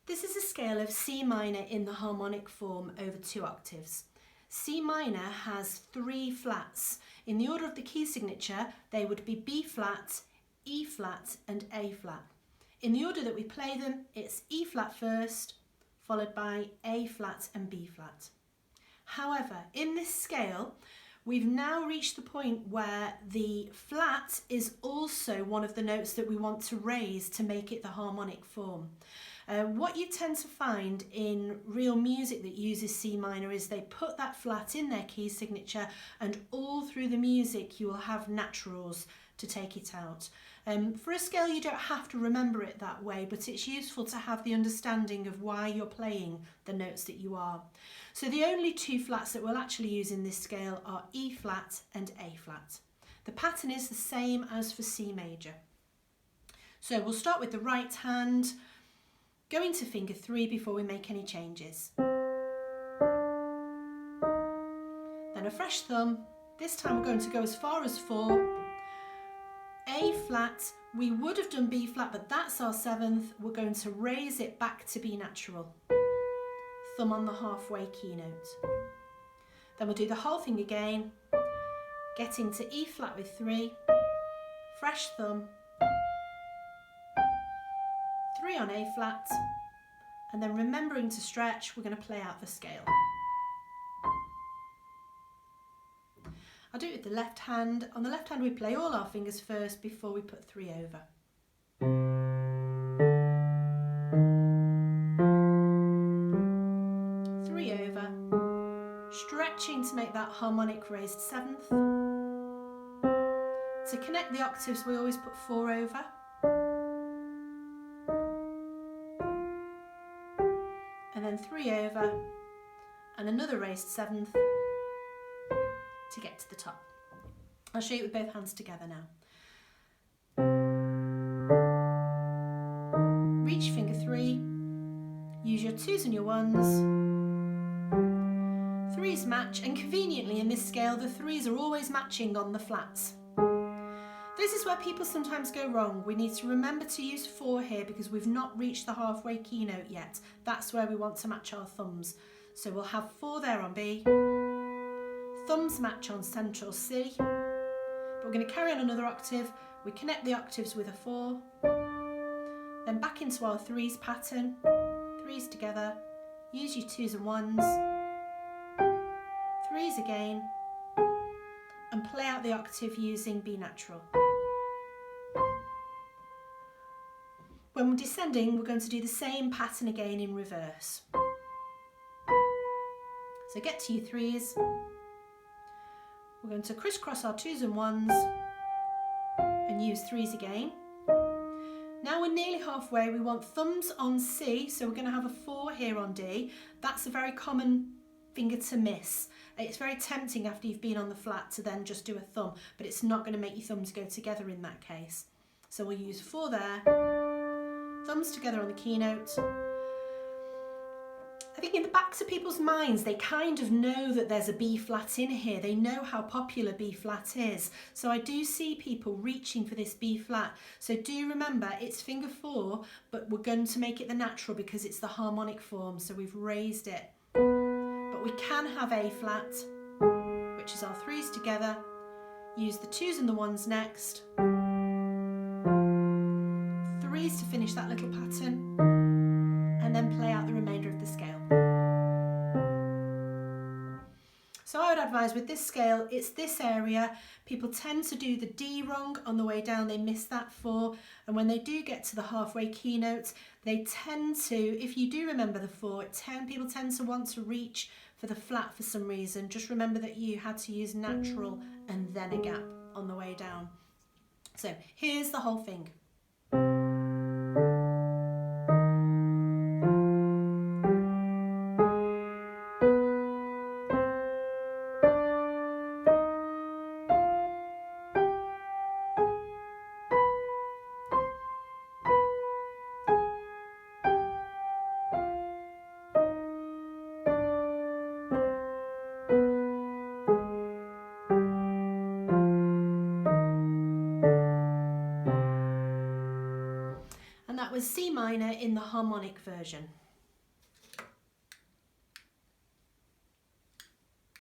This is a scale of C minor in the harmonic form over 2 octaves. C minor has 3 flats. In the order of the key signature, they would be B flat, E flat and A flat. In the order that we play them, it's E flat first, followed by A flat and B flat. However, in this scale, we've now reached the point where the flat is also one of the notes that we want to raise to make it the harmonic form. What you tend to find in real music that uses C minor is they put that flat in their key signature, and all through the music you will have naturals to take it out. For a scale you don't have to remember it that way, but it's useful to have the understanding of why you're playing the notes that you are. So the only 2 flats that we'll actually use in this scale are E flat and A flat. The pattern is the same as for C major. So we'll start with the right hand, going to finger 3 before we make any changes. Then a fresh thumb. This time we're going to go as far as 4. A flat, we would have done B flat, but that's our 7th. We're going to raise it back to B natural. Thumb on the halfway key note. Then we'll do the whole thing again. Get into E flat with 3. Fresh thumb. 3 on A flat. And then remembering to stretch, we're going to play out the scale. I'll do it with the left hand. On the left hand we play all our fingers first before we put 3 over. 3 over. Stretching to make that harmonic raised 7th. To connect the octaves we always put 4 over. And then 3 over and another raised 7th to get to the top. I'll show you with both hands together now. Reach finger 3, use your 2s and your 1s. 3s match, and conveniently in this scale the 3s are always matching on the flats. This is where people sometimes go wrong. We need to remember to use 4 here because we've not reached the halfway key note yet. That's where we want to match our thumbs. So we'll have 4 there on B. Thumbs match on central C, but we're going to carry on another octave. We connect the octaves with a 4, then back into our 3s pattern, 3s together, use your 2s and 1s, 3s again, and play out the octave using B natural. When we're descending, we're going to do the same pattern again in reverse. So get to your 3s. We're going to crisscross our 2s and 1s and use 3s again. Now we're nearly halfway. We want thumbs on C, so we're going to have a 4 here on D. That's a very common finger to miss. It's very tempting after you've been on the flat to then just do a thumb, but it's not going to make your thumbs go together in that case. So we'll use 4 there, thumbs together on the key note. I think in the backs of people's minds, they kind of know that there's a B flat in here. They know how popular B flat is. So I do see people reaching for this B flat. So do remember, it's finger 4, but we're going to make it the natural because it's the harmonic form. So we've raised it. But we can have A flat, which is our 3s together. Use the 2s and the 1s next. 3s to finish that little pattern. And then play out the remainder of the scale. So I would advise with this scale, it's this area. People tend to do the D wrong on the way down, they miss that 4, and when they do get to the halfway key note, they tend to, if you do remember the 4, people tend to want to reach for the flat for some reason. Just remember that you had to use natural and then a gap on the way down. So here's the whole thing. was C minor in the harmonic version.